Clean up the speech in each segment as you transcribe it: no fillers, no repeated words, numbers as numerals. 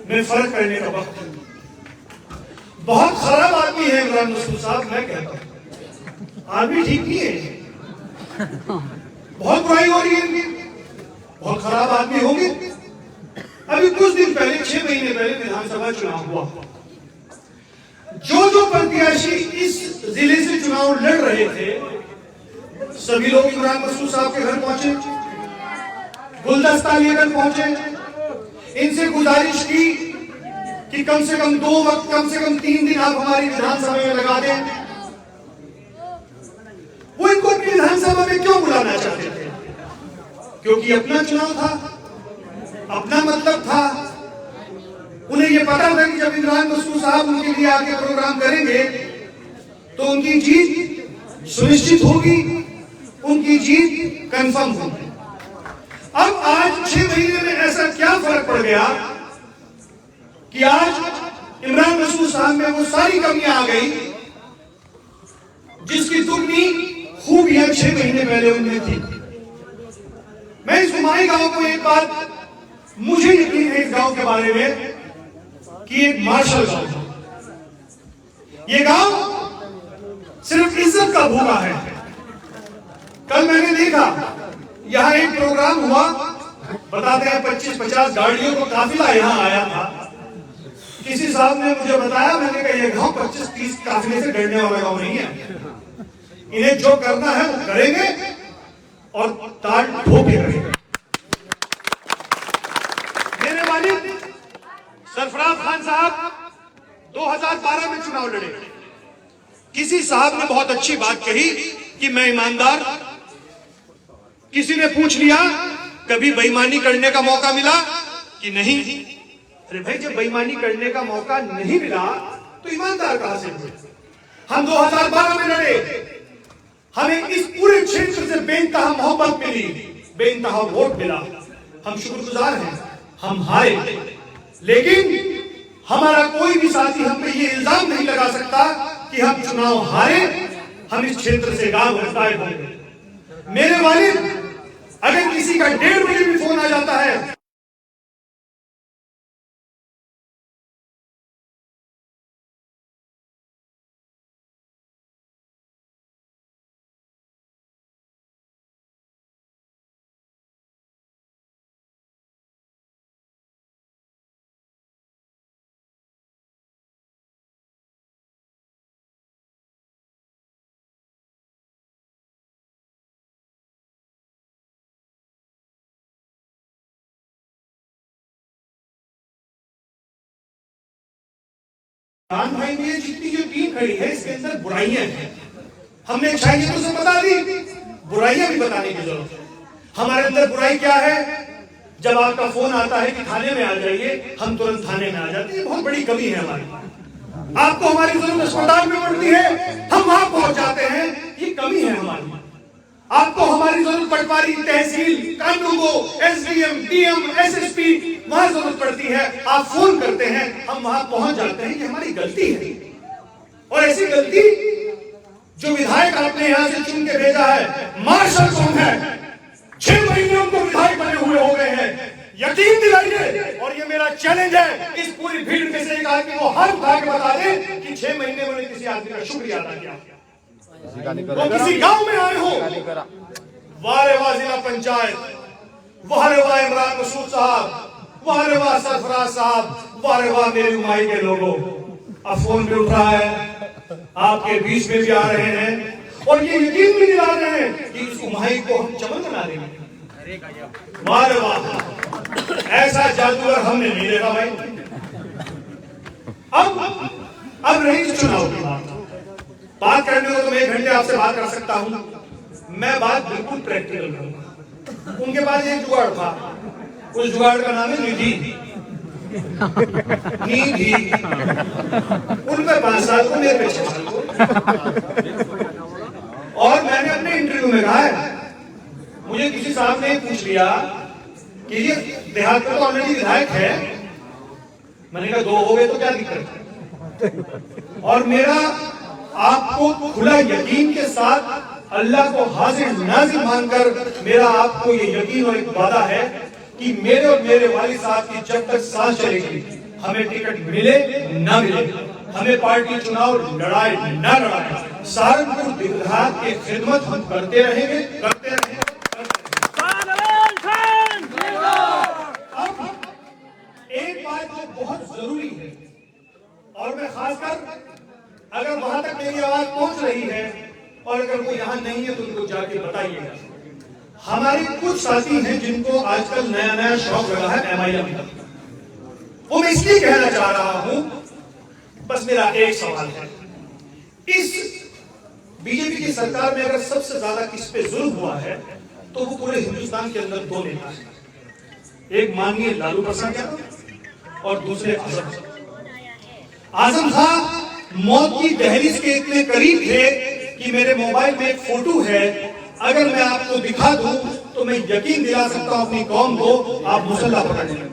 में फर्क करने का वक्त है। बहुत खराब आदमी है इमरान मसूद साहब, मैं कहता हूं आदमी ठीक नहीं है, बहुत बुराई हो रही है इनकी, बहुत खराब आदमी होंगे। अभी कुछ दिन पहले 6 महीने पहले विधानसभा चुनाव हुआ, जो प्रत्याशी इस जिले से चुनाव लड़ रहे थे सभी लोग इमरान मसूद साहब के घर पहुंचे, गुलदस्ता लेकर पहुंचे, इनसे गुजारिश की कि कम से कम 2 वक्त, कम से कम 3 दिन आप हमारी विधानसभा में लगा दें। वो इनको अपनी विधानसभा में क्यों बुलाना चाहते थे? क्योंकि अपना चुनाव था, अपना मतलब था। उन्हें यह पता था कि जब इमरान मसूद साहब उनके लिए आके प्रोग्राम करेंगे तो उनकी जीत सुनिश्चित होगी, उनकी जीत कंफर्म होगी। अब आज 6 महीने में ऐसा क्या फर्क पड़ गया कि आज इमरान मसूद साहब में वो सारी कमियां आ गई जिसकी दुगनी खूबियां 6 महीने पहले उनमें थी। मैं इस गुमाई गांव को एक बात, मुझे यकीन है इस गांव के बारे में कि एक मार्शल गांव है। ये गांव सिर्फ इज्जत का भूखा है। कल मैंने देखा यहां एक प्रोग्राम हुआ, बताते हैं 25-50 गाड़ियों का काफिला यहां आया था। किसी साहब ने मुझे बताया, मैंने कहा यह गांव 25-30 काफिले से डरने वाला गांव नहीं है, इन्हें जो करना है वो करेंगे और ताल ठोक के करेंगे। मेरे वालिद सरफराज खान साहब 2012 में चुनाव लड़े। किसी साहब ने बहुत अच्छी बात कही कि मैं ईमानदार। किसी ने पूछ लिया कभी बेईमानी करने का मौका मिला कि नहीं? अरे भाई, जब बेईमानी करने का मौका नहीं मिला तो ईमानदार कहां से हुए? हम 2012 में लड़े, हमें इस पूरे क्षेत्र से बेइंतहा मोहब्बत मिली, बेइंतहा वोट मिला। हम शुक्रगुजार हैं, हम हारे, लेकिन हमारा कोई भी साथी हम पे ये इल्जाम नहीं लगा सकता कि हम चुनाव हारे, हम इस क्षेत्र से गांव गायब हो गए। मेरे वालिद, अगर किसी का 1:30 बजे भी फोन आ जाता है, खान भाई ने जितनी जो टीम खड़ी है इसके अंदर बुराइयां हैं। हमने अच्छाई तो उसे बता दी, बुराइयां भी बताने की जरूरत है। हमारे अंदर बुराई क्या है? जब आपका फोन आता है कि थाने में आ जाइए, हम तुरंत थाने में आ जाते हैं। बहुत बड़ी कमी है हमारी। आपको हमारी जरूरत अस्पताल में पड़ती है, हम वहां पहुंच जाते हैं, ये कमी है हमारी। आपको हमारी जरूरत पटवारी, तहसील, कानूनगो, एसडीएम, डीएम, एसएसपी, वहां जरूरत पड़ती है, आप फोन करते हैं, हम वहां पहुंच जाते हैं। ये हमारी गलती है। और ऐसी गलती जो विधायक आपने यहां से चुन के भेजा है, मार्शल कौन है? 6 महीने उनको विधायक बने हुए हो गए हैं। यकीन दिलाइए, और ये मेरा चैलेंज है, इस पूरी भीड़ में से एक आदमी को हाथ उठा के बता दे कि 6 महीने में किसी आदमी का शुक्रिया अदा किया, वो किसी गांव में आए हो। वाह रे वाह जिला पंचायत, वाह रे वाह इमरान मसूद साहब, वाह रे वाह सरफराज साहब, वाह रे वाह मेरे उमाई के लोगों। अब फोन भी उठ रहा है, आपके बीच में भी आ रहे हैं और ये यकीन भी दिला रहे हैं कि इस उमाई को हम चमन बना देंगे। वाह रे वाह, ऐसा जादूगर हमने नहीं देखा भाई। अब रही चुनाव की बात करने को तो मैं 1 घंटे आपसे बात कर सकता हूं। मैं बात बिल्कुल प्रैक्टिकल करूंगा। उनके पास एक जुगाड़ था, उस जुगाड़ का नाम है निधि। निधि उनके 5 साल को, मेरे पे 6 साल को। और मैंने अपने इंटरव्यू में कहा है, मुझे किसी साहब ने पूछ लिया कि ये देहात का तो ऑलरेडी विधायक है। मैंने कहा 2 हो गए तो क्या दिक्कत है? और मेरा आपको खुला यकीन के साथ अल्लाह को हाजिर नाजिर मानकर मेरा आपको ये यकीन और एक वादा है कि मेरे और मेरे वालिद साहब की जब तक सांस चलेगी, हमें टिकट मिले ना मिले, हमें पार्टी चुनाव लड़ाए ना लड़ाए, सहारनपुर विभाग की खिदमत हम करते रहेंगे, करते रहेंगे। अब एक बात जो बहुत जरूरी है, और मैं खासकर अगर वहां तक मेरी आवाज पहुंच रही है और अगर वो यहाँ नहीं है तो उनको जाके बताइएगा। हमारे कुछ साथी हैं जिनको आजकल नया नया शौक लगा है MIM का, वो मैं इसलिए कहना चाह रहा हूं, बस मेरा एक सवाल है, इस बीजेपी की सरकार में अगर सबसे ज्यादा किस पे जुल्म हुआ है तो वो पूरे हिंदुस्तान के अंदर दो नेता हैं, एक माननीय लालू प्रसाद यादव और दूसरे आजम खां। आजम खां मौत की दहलीज के इतने करीब थे कि मेरे मोबाइल में एक फोटो है, अगर मैं आपको दिखा दूं तो मैं यकीन दिला सकता हूं अपनी कौम को, आप मुसल्ला पकड़ लेंगे।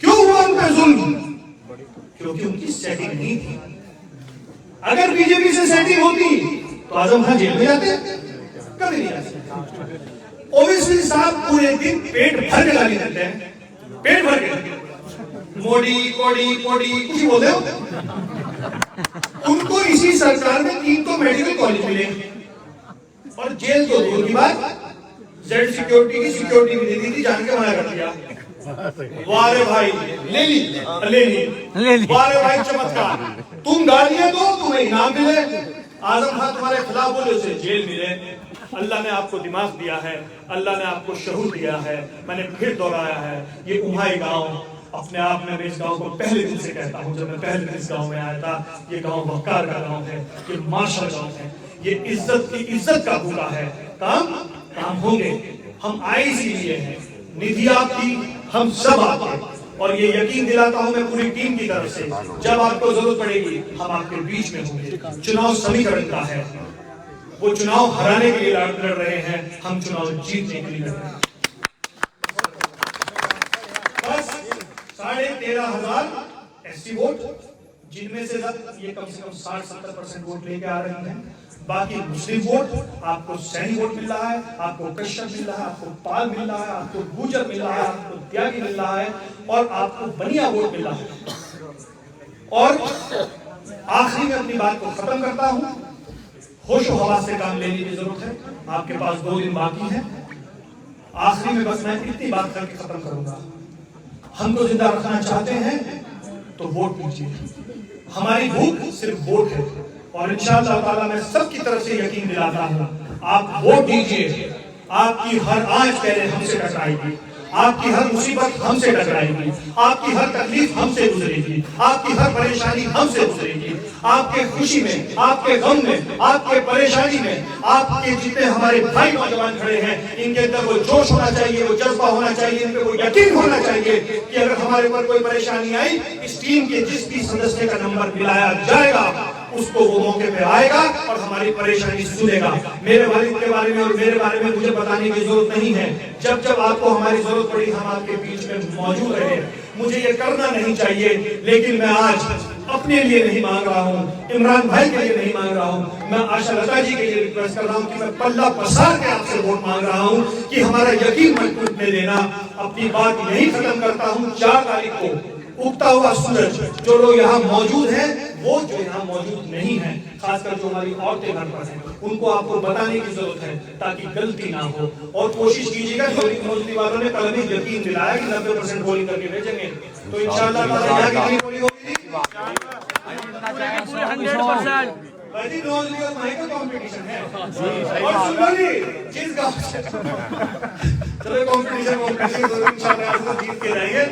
क्यों हुआ उन पर जुल्म? क्योंकि उनकी सेटिंग नहीं थी। अगर बीजेपी से सेटिंग होती तो आजम खां जेल में जाते? कभी नहीं जाते। ओवैसी साहब पूरे दिन पेट भर के गाली देते हैं, पेट भर के, मोदी कोडी कोडी कुछ बोलते हो। उनको इसी सरकार में 3 तो मेडिकल कॉलेज मिले और जेल तो दूर की बात, जेड सिक्योरिटी की सिक्योरिटी भी दी थी, जान के मना कर दिया। वारे भाई ले ली, वारे भाई चमत्कार, तुम गालियां दो तुम्हें इनाम मिले, आजम खां तुम्हारे खिलाफ बोले उसे जेल मिले। अल्लाह ने आपको दिमाग दिया है, अल्लाह ने आपको शऊर दिया है। मैंने फिर दोहराया है, ये उम्हाई गांव अपने आप में, मैं इस गांव को पहले दिन से कहता हूं, जब मैं पहले दिन इस गांव में आया था, ये गांव वकार का गांव है, ये मार्शल गांव है, ये इज्जत की इज्जत का भूखा है। काम होंगे, हम आए इसीलिए हैं, निधि आपकी, हम सब आपके, और ये यकीन दिलाता हूं मैं पूरी टीम की तरफ से, जब आपको जरूरत पड़ेगी हम आपके बीच में होंगे। चुनाव समीकरण का है, वो चुनाव हराने के लिए लड़ रहे हैं, हम चुनाव जीतने के लिए लड़ रहे हैं। बस 13,500 SC वोट, जिनमें से ये कम से कम 60-70% वोट लेके आ रही हैं। बाकी मुस्लिम वोट, आपको सैनी वोट मिल रहा है, आपको कश्यप मिल रहा है, आपको पाल मिल रहा है, आपको गुजर मिल रहा है, आपको त्यागी मिल रहा है, और आपको बनिया वोट मिल रहा है। और आखिरी में अपनी बात को खत्म करता हूं, होशो हवास से काम लेने की जरूरत है, आपके पास 2 दिन बाकी है। आखिरी में बस मैं इतनी बात करके खत्म करूंगा, हमको जिंदा रखना चाहते हैं तो वोट दीजिए। हमारी भूख सिर्फ वोट है, और इंशाअल्लाह ताला मैं सबकी तरफ से यकीन दिलाता हूं, आप वोट दीजिए। आपकी हर आंच पहले हमसे टकराएगी, आपकी हर मुसीबत हमसे टकराएगी, आपकी हर तकलीफ हमसे गुजरेगी, आपकी हर परेशानी हमसे गुजरेगी। आपके खुशी में, आपके गम में, आपके परेशानी में, आपके जितने हमारे भाई नौजवान खड़े हैं, इनके अंदर वो जोश होना चाहिए, वो जज्बा होना चाहिए, इनपे वो यकीन होना चाहिए कि अगर हमारे ऊपर कोई परेशानी आई, इस टीम के जिस भी सदस्य का नंबर मिलाया जाएगा उसको वो मौके पे आएगा और हमारी परेशानी सुनेगा। मेरे वालिद के बारे में और मेरे बारे में मुझे बताने की जरूरत नहीं है, जब जब आपको हमारी जरूरत पड़ी हम आपके बीच में मौजूद रहे। मुझे ये करना नहीं चाहिए, लेकिन मैं आज अपने लिए नहीं मांग रहा हूँ, इमरान भाई के लिए नहीं मांग रहा हूँ, मैं आशा लता जी के लिए रिक्वेस्ट कर रहा हूँ कि मैं पल्ला पसार के आपसे वोट मांग रहा हूँ कि हमारा यकीन मत टूटने देना। अपनी बात यही खत्म करता हूँ। 4 तारीख को उगता हुआ सूरज, जो लोग यहाँ मौजूद हैं, वो जो यहाँ मौजूद नहीं है, खासकर जो हमारी औरतें घर पर हैं, उनको आपको बताने की जरूरत है ताकि गलती ना हो। और कोशिश कीजिएगा, मोदी वालों ने कल भी यकीन दिलाया कि 90% पोलिंग करके भेजेंगे, तो इंशाअल्लाह यहाँ कितनी पोलिंग होगी? 100%। कंपटीशन है, और सुनो जिस गाँव से चलो कंपटीशन इंशाअल्लाह जीत के जाएंगे।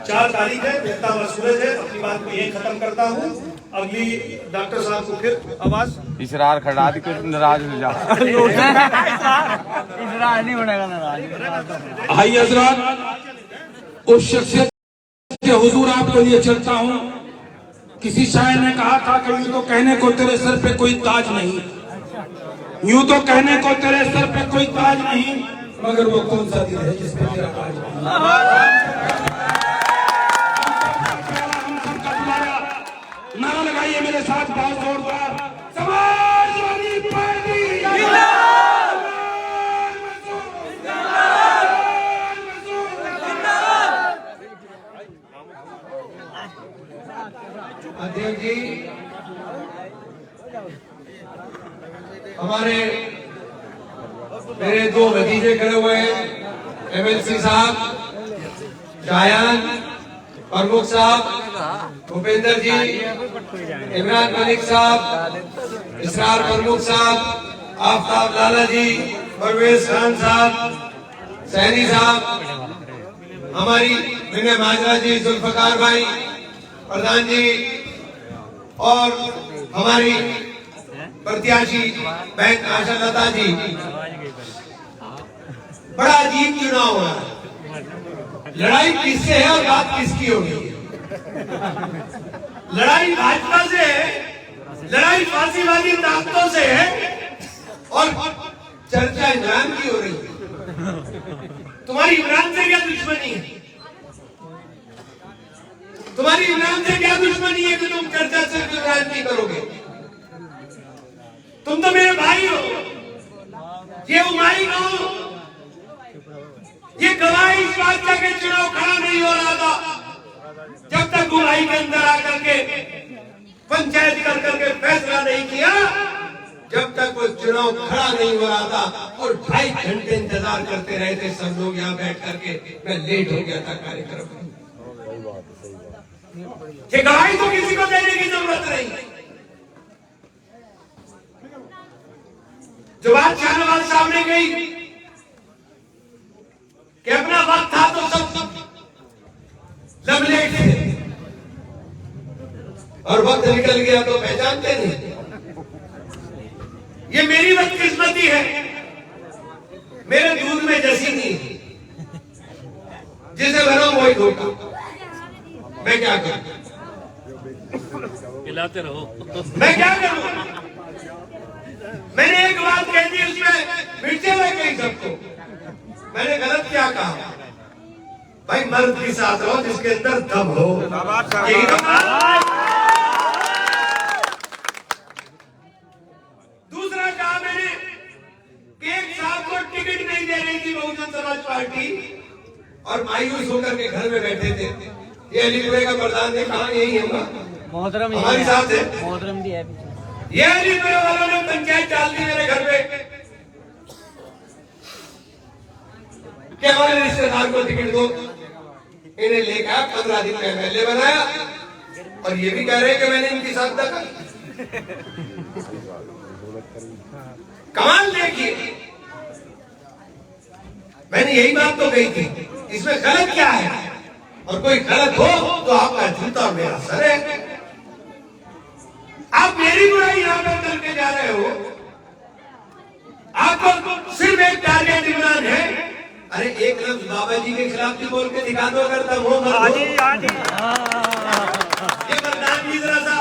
4 तारीख है, उगता हुआ सूरज है। अपनी बात को यही खत्म करता हूँ। अगली डॉक्टर साहब को फिर आवाज इसरार खड़ा दी, कुछ नाराज हो जा इसरार नहीं बनेगा नाराज। भाई हजरात, उस शख्सियत के हुजूर आपको लिए चलता हूँ। किसी शायर ने कहा था कि यूं तो कहने को तेरे सर पे कोई ताज नहीं, यूं तो कहने को तेरे सर पे कोई ताज नहीं, मगर वो कौन सा दिल है जिसपे तेरा ताज नहीं। नारा लगाइए मेरे साथ बहुत जोरदार, समाजवादी पार्टी जिंदाबाद, अध्यक्ष जी, हमारे मेरे दो भतीजे खड़े हुए हैं, एमएलसी साहब, शायान प्रमुख साहब, भूपेंद्र जी, इमरान मलिक साहब, इसरार प्रमुख साहब, आफ्ताब लाला जी, परवेज खान साहब, सैनी साहब, हमारी विनय माजरा जी, जुल्फकार भाई, प्रधान जी और हमारी प्रत्याशी बहन आशा लता जी। बड़ा अजीब चुनाव हुआ है। लड़ाई किससे है और बात किसकी होगी? लड़ाई भाजपा से है, लड़ाई फांसीवादी ताकतों से है और चर्चा इमरान की हो रही है। तुम्हारी इमरान से क्या दुश्मनी है? तुम्हारी इमरान से क्या दुश्मनी है कि तुम चर्चा सिर्फ इमरान की करोगे? तुम तो मेरे भाई हो, ये उमाई हो, ये गवाही इस बात का कि चुनाव खड़ा नहीं हो रहा था जब तक उमाई के अंदर आकर के पंचायत कर करके फैसला नहीं किया, जब तक वो चुनाव खड़ा नहीं हो रहा था और 2.5 घंटे इंतजार करते रहे थे सब लोग यहाँ बैठ करके। मैं लेट हो गया था कार्यक्रम में। ये गवाही तो किसी को देने की जरूरत नहीं। जो बात शाहनवाज साहब ने कही कि अपना वक्त था तो सब लबलेट थे और वक्त निकल गया तो पहचानते नहीं। ये मेरी बदकिस्मती है, मेरे दूध में जसी नहीं, जिसे भरो वही धोखा। मैं क्या करूं? खिलाते रहो। मैं क्या करूं? मैंने एक बात कह दी, उसमें मिर्चे लग गई सबको। मैंने गलत क्या कहा? भाई मर्द के साथ रहो जिसके अंदर दम हो। यही तो दूसरा कहा मैंने कि एक साहब को टिकट नहीं दे रही थी बहुजन समाज पार्टी और मायूस होकर के घर में बैठे थे। ये अलीपुरे का प्रधान ने कहा यही है मोहतरम हमारी साथ है, मोहतरम भी है। ये अलीपुरे वालों ने पंचायत डाल दी मेरे घर पे कि हमारे रिश्तेदार को टिकट दो। इन्हें लेकर 15 दिन में एमएलए बनाया और ये भी कह रहे हैं कि मैंने इनकी साथ की। कमाल देखिए, मैंने यही बात तो कही थी, इसमें गलत क्या है? और कोई गलत हो तो आपका जूता और मेरा सर है। आप मेरी बुराई यहां पर करके जा रहे हो। आपको सिर्फ एक टारगेट इमरान है। अरे एक लफ्ज बाबा जी के खिलाफ भी बोल के दिखा दो, अगर तब हो ये प्रधान जी जरा सा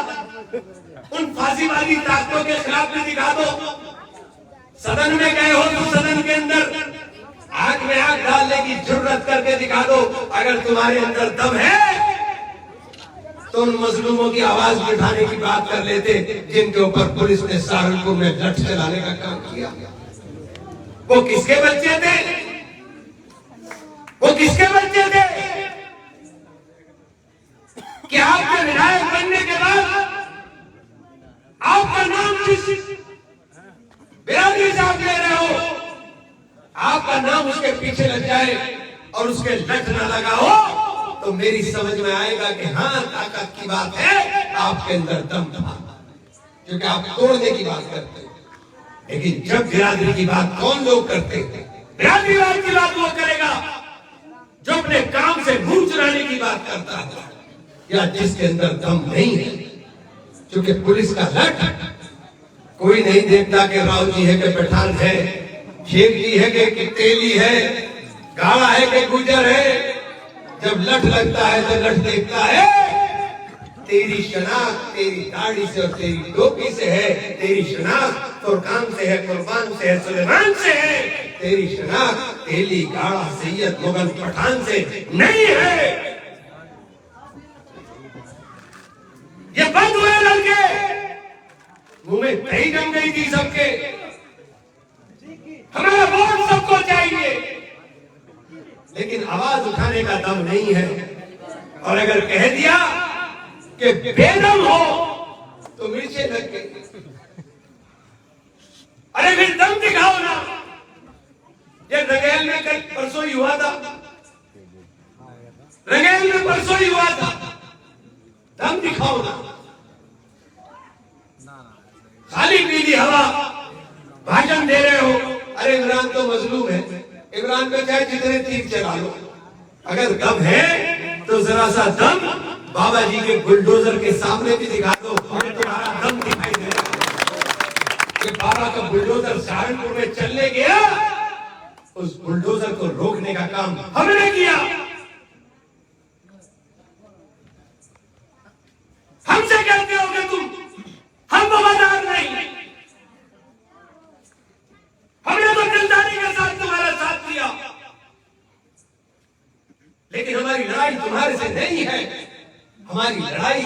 उन फांसीवादी ताकतों के खिलाफ भी दिखा दो। सदन में गए हो तो सदन के अंदर आंख में आंख डालने की जरूरत करके दिखा दो। अगर तुम्हारे अंदर दम है तो उन मजलूमों की आवाज उठाने की बात कर लेते जिनके ऊपर पुलिस ने सहारनपुर में लठ चलाने का काम किया। वो किसके बच्चे थे? वो किसके बच्चे थे? कि आपके विधायक बनने के बाद आपका नाम किस बिरादरी से आप ले रहे हो, आपका नाम उसके पीछे लग जाए और उसके लठ ना लगा हो तो मेरी समझ में आएगा कि हाँ ताकत की बात है, आपके अंदर दम था, क्योंकि आप तोड़ने की बात करते हैं। लेकिन जब बिरादरी की बात कौन लोग करते हैं? बिरादरीवाद की बात वो करेगा जो अपने काम से मुंह चुराने की बात करता है या जिसके अंदर दम नहीं है। क्योंकि पुलिस का लठ कोई नहीं देखता कि राव जी है कि पठान है, शेख जी है कि तेली है, गाड़ा है कि गुजर है। जब लठ लगता है तो लठ देखता है तेरी शनाख्त तेरी दाढ़ी से और तेरी टोपी से है, तेरी शनाख्त फुरकान से है, कुर्बान से है, सुलेमान से है, तेरी शनाख्त तेली गाड़ा सैयद मुगल पठान से नहीं है। ये बंद हुए लड़के, मुंह में दही जम गई थी सबके। हमारा वोट सबको चाहिए, लेकिन आवाज उठाने का दम नहीं है। और अगर कह दिया कि बेदम हो तो मिर्चे लग गई। अरे फिर दम दिखाओ ना। ये रंगेल में कल परसों ही हुआ था, रंगेल में परसों ही हुआ था। दम दिखाओ ना। खाली पीली हवा भाषण दे रहे हो। अरे इमरान तो मजलूम है, इमरान पे चाहे जितने तीर चला लो, अगर दम है तो जरा सा दम बाबा जी के बुलडोजर के सामने भी दिखा दो, हमें तुम्हारा दम दिखाई दे रहा है। कि बाबा का बुलडोजर सहारनपुर में चलने गया, उस बुलडोजर को रोकने का काम हमने किया। हमसे कहते हो कि तुम हम वफादार नहीं, हमने तो दिलदारी के साथ तुम्हारा साथ दिया, लेकिन हमारी लड़ाई तुम्हारे से नहीं है। हमारी लड़ाई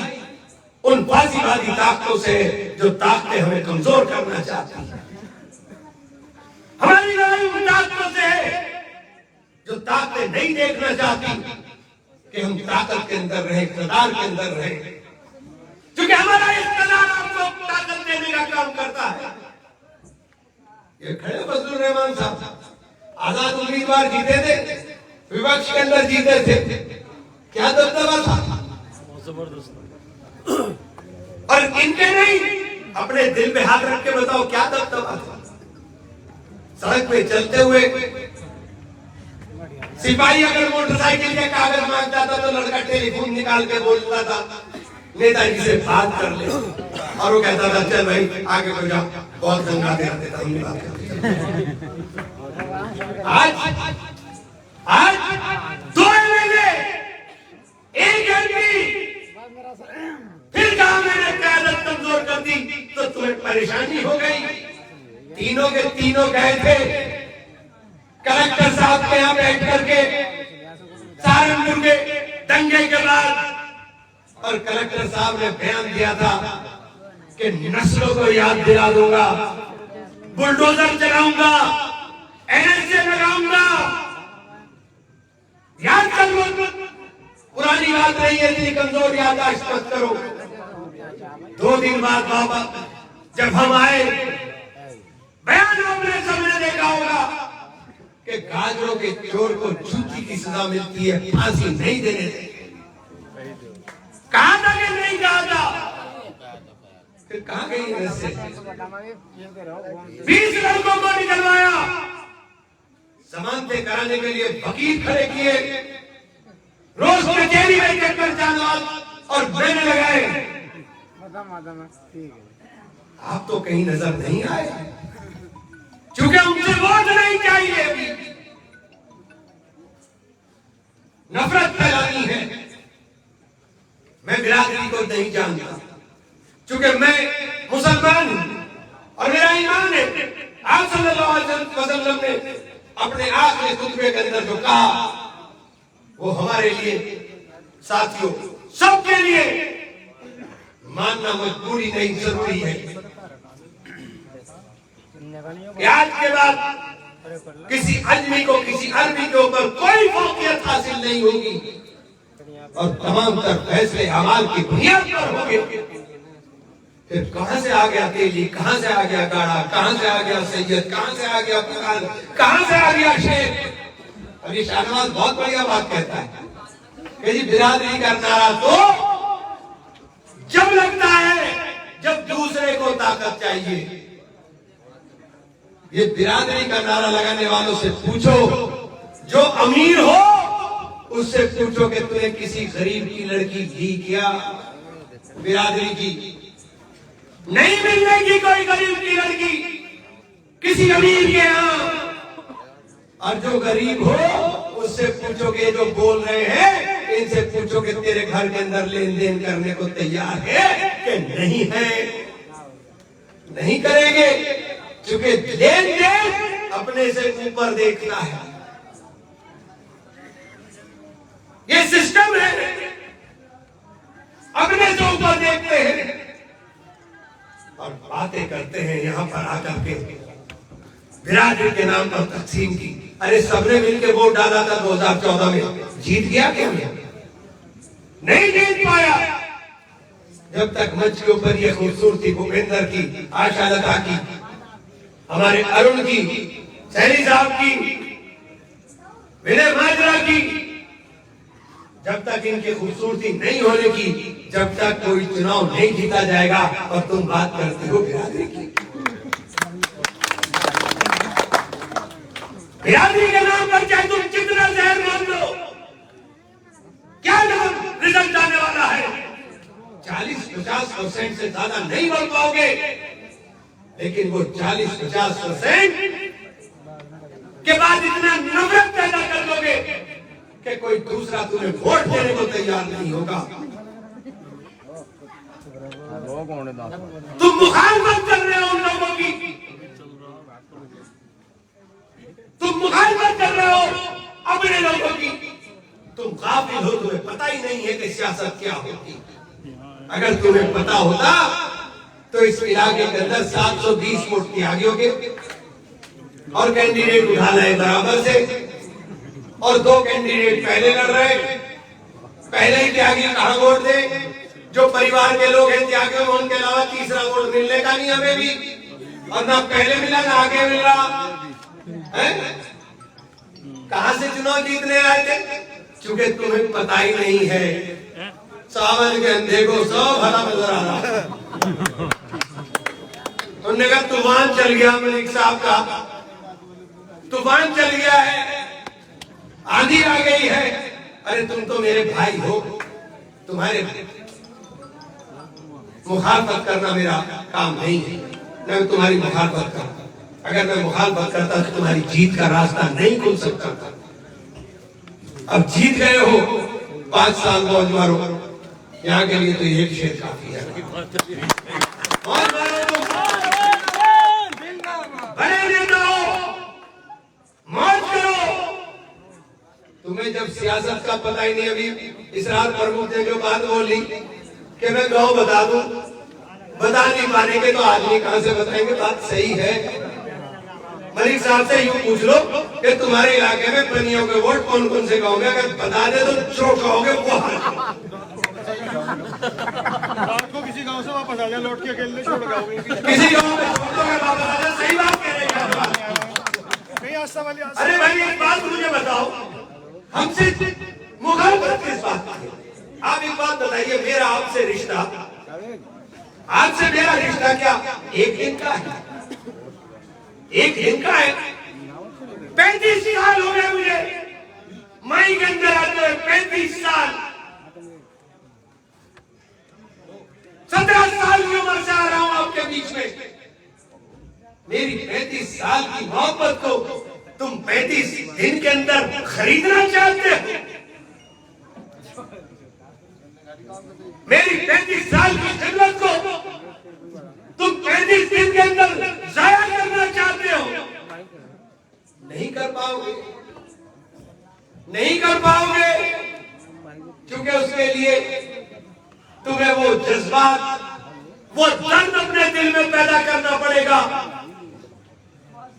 उन फांसीवादी ताकतों से जो ताकतें हमें कमजोर करना चाहती हैं। हमारी लड़ाई उन ताकतों से है जो ताकतें नहीं देखना चाहती कि हम ताकत के अंदर रहे, इक़्तिदार के अंदर रहे, क्योंकि हमारा इक़्तिदार आपको ताकत देने का काम करता है। ये खड़े फजलुर रहमान साहब आजाद उम्मीदवार जीते थे, विपक्ष के अंदर जीते थे, क्या दबदबा था। और इनके नहीं, अपने दिल पे हाथ रख के बताओ क्या दबदबा था। सड़क पे चलते हुए सिपाही अगर मोटरसाइकिल के कागज मांगता था तो लड़का टेलीफोन निकाल के बोलता था नेताजी से बात कर ले, और वो कहता था चल भाई आगे बढ़ जाओ, बहुत दंगा दे आते था, हमने बात कर। आज 2 MLA, 1 MP, फिर कहा मैंने क़यादत कमजोर कर दी तो तुम्हें परेशानी हो गई। तीनों के तीनों गए थे कलेक्टर साहब के यहाँ बैठ करके सहारनपुर के दंगे के बाद, और कलेक्टर साहब ने बयान दिया था कि नस्लों को याद दिला दूंगा, बुलडोजर चलाऊंगा, NSA लगाऊंगा। याद कर लो, पुरानी बात नहीं है, इतनी कमजोर याददाश्त मत करो। 2 दिन बाद बाबा जब हम आए, बयान हमने सबने देखा होगा कि गाजरों के चोर को जूती की सजा मिलती है, फांसी नहीं देने देंगे। कहा था कि नहीं कहा था, फिर कहां गई NSA? 20 लड़कों को निकलवाया, जमानतें कराने के लिए वकील खड़े किए, रोज कचहरी में चक्कर जाना और बहने लगाए। आप तो कहीं नजर नहीं आए, क्योंकि उनसे वोट नहीं चाहिए। अभी नफरत फैलानी है। मैं बिरादरी को नहीं जानता, क्योंकि मैं मुसलमान हूं और मेरा ईमान है। आप सल्लल्लाहु अलैहि वसल्लम ने अपने आखिरी खुतबे के अंदर जो कहा, वो हमारे लिए, साथियों सबके लिए मानना मजबूरी नहीं, जरूरी है। आज के बाद किसी अजमी को, किसी अरबी के ऊपर कोई फौकियत हासिल नहीं होगी, और तमाम तर फैसले अमाल की बुनियाद पर होंगे। फिर कहां से आ गया तेली, कहां से आ गया गाड़ा, कहां से आ गया सैयद, कहां से आ गया फलान, कहां से आ गया शेख। और ये शाहनवाज बहुत बढ़िया बात कहता है कि जी बिरादरी का नारा तो जब लगता है जब दूसरे को ताकत चाहिए। ये बिरादरी का नारा लगाने वालों से पूछो, जो अमीर हो उससे पूछो कि तूने किसी गरीब की लड़की दी क्या? बिरादरी की नहीं मिलने की कोई गरीब की लड़की किसी अमीर के यहाँ। और जो गरीब हो उससे पूछोगे, जो बोल रहे हैं इनसे पूछो कि तेरे घर के अंदर लेन देन करने को तैयार है कि नहीं है। नहीं करेंगे, क्योंकि लेन देन अपने से ऊपर देखना है। ये सिस्टम है, अपने से ऊपर देखते हैं और बातें करते हैं यहां पर आकर के बिरादरी के नाम पर तकसीम की। अरे सबने मिलकर वोट डाला था 2014 में, जीत गया क्या? नहीं जीत पाया। जब तक मंच के ऊपर ये खूबसूरती भूपेंद्र की, आशा लता की, हमारे अरुण की, सैनी साहब की, विनय माजरा की, जब तक इनकी खूबसूरती नहीं होने की, जब तक कोई चुनाव नहीं जीता जाएगा। और तुम बात करते हो बिरादरी की। बिरादरी के नाम पर चाहे तुम कितना जहर मान लो, क्या नाम रिजल्ट आने वाला है। 40-50% से ज्यादा नहीं बढ़ पाओगे, लेकिन वो 40-50% के बाद इतना नफरत पैदा कर लोगे कि कोई दूसरा तुम्हें वोट देने को तैयार नहीं होगा। तुम मुखालफत कर रहे हो उन लोगों की, तुम मुखालफत कर रहे हो अपने लोगों की। तुम गाफिल हो, तुम्हें पता ही नहीं है कि सियासत क्या होती। अगर तुम्हें पता होता तो इस इलाके के अंदर 720 वोट त्यागी होंगे और कैंडिडेट उठा लाए बराबर से, और 2 कैंडिडेट पहले लड़ रहे। पहले ही त्यागी कहां वोट दे? जो परिवार के लोग हैं त्यागी, उनके अलावा तीसरा वोट मिलने का नहीं हमें भी, और ना पहले मिला ना आगे मिल रहा है। कहां से चुनाव जीतने आए थे? क्योंकि तुम्हें पता ही नहीं है। सावन के अंधे को सब हरा नजर आ रहा। उन्होंने कहा तूफान चल गया, मलिक साहब का तूफान चल गया है, आंधी आ गई है। अरे तुम तो मेरे भाई हो, तुम्हारे मुखालफत करना मेरा काम नहीं है। मैं तुम्हारी मुखालफत करता, अगर मैं मुखालफत करता तो तुम्हारी जीत का रास्ता नहीं खुल सकता था। अब जीत गए हो, 5 साल मौज मारो। यहाँ के लिए तो एक शेर काफी है। मौज मारो तुम, बड़े नेता हो, मौज करो। तुम्हें जब सियासत का पता ही नहीं। अभी इस रात प्रमुख ने जो बात बोली कि मैं गाँव बता दूं, बता नहीं पाने के तो आदमी कहां से बताएंगे। बात सही है। मलिक साहब से यूं पूछ लो कि तुम्हारे इलाके में पनियों के वोट कौन कौन से गाँव में, अगर बता दे तो जो कहोगे वो को किसी गांव से वापस आ जाए, लौट के अकेले छोड़ गाओगे। किसी गाँव में छोड़ दोगे वापस आ जाए। सही बात कह रहे हैं। कहीं आस्था वाली अरे भाई एक बात मुझे बताओ, हमसे मुखालफत किस बात की? आप एक बात बताइए, मेरा आपसे रिश्ता, आपसे मेरा रिश्ता क्या एक दिन का है? एक दिन का है। 35 साल हो गए मुझे मई के अंदर आते हुए, 35 साल। 17 साल की उम्र से आ रहा हूं आपके बीच में। मेरी 35 साल की मोहब्बत को तुम 35 दिन के अंदर खरीदना चाहते हो? मेरी 35 साल की खिदमत को तुम 35 दिन के अंदर जाया करना चाहते हो? नहीं कर पाओगे, नहीं कर पाओगे, क्योंकि उसके लिए तुम्हें वो जज्बात, वो दर्द अपने दिल में पैदा करना पड़ेगा।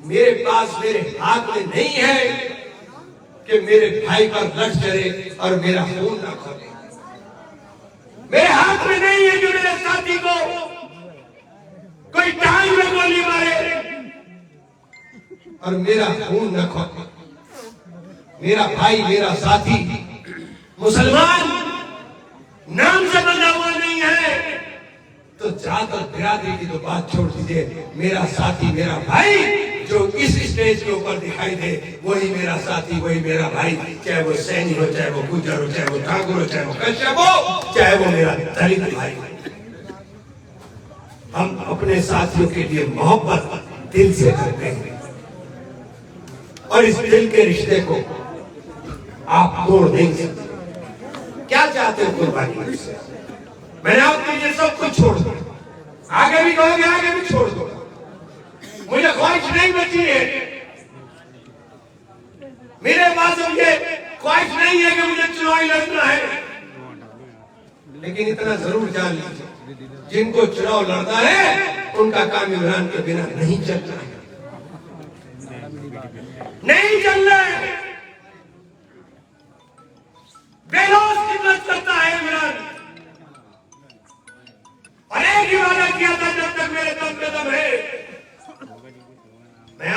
मेरे पास, मेरे हाथ में नहीं है कि मेरे भाई पर लठ चले और मेरा खून न खोले। मेरे हाथ में नहीं है कि मेरे साथी को कोई टांग में गोली मारे और मेरा खून न खोले। मेरा भाई, मेरा साथी मुसलमान नाम से बंधा हुआ नहीं है, तो जाकर बिरादरी की तो बात छोड़ दीजिए। मेरा साथी, मेरा भाई जो इस स्टेज के ऊपर दिखाई दे, वही मेरा साथी, वही मेरा भाई। चाहे वो सैनी हो, चाहे वो गुजर हो, चाहे वो ठाकुर हो, चाहे वो कश्यप हो, चाहे वो मेरा दलित भाई। हम अपने साथियों के लिए मोहब्बत दिल से करते हैं, और इस दिल के रिश्ते को आप तोड़ नहीं सकते। क्या चाहते हो कुर्बानी से? मैंने आपके लिए सब कुछ छोड़ दो, आगे भी कहोगे आगे भी छोड़ दो। मुझे ख्वाहिश नहीं बची है, मेरे पास मुझे ख्वाहिश नहीं है कि मुझे चुनाव लड़ना है। लेकिन इतना जरूर जान लीजिए, जिनको चुनाव लड़ना है उनका काम इमरान के बिना नहीं चलना है, नहीं चलना है।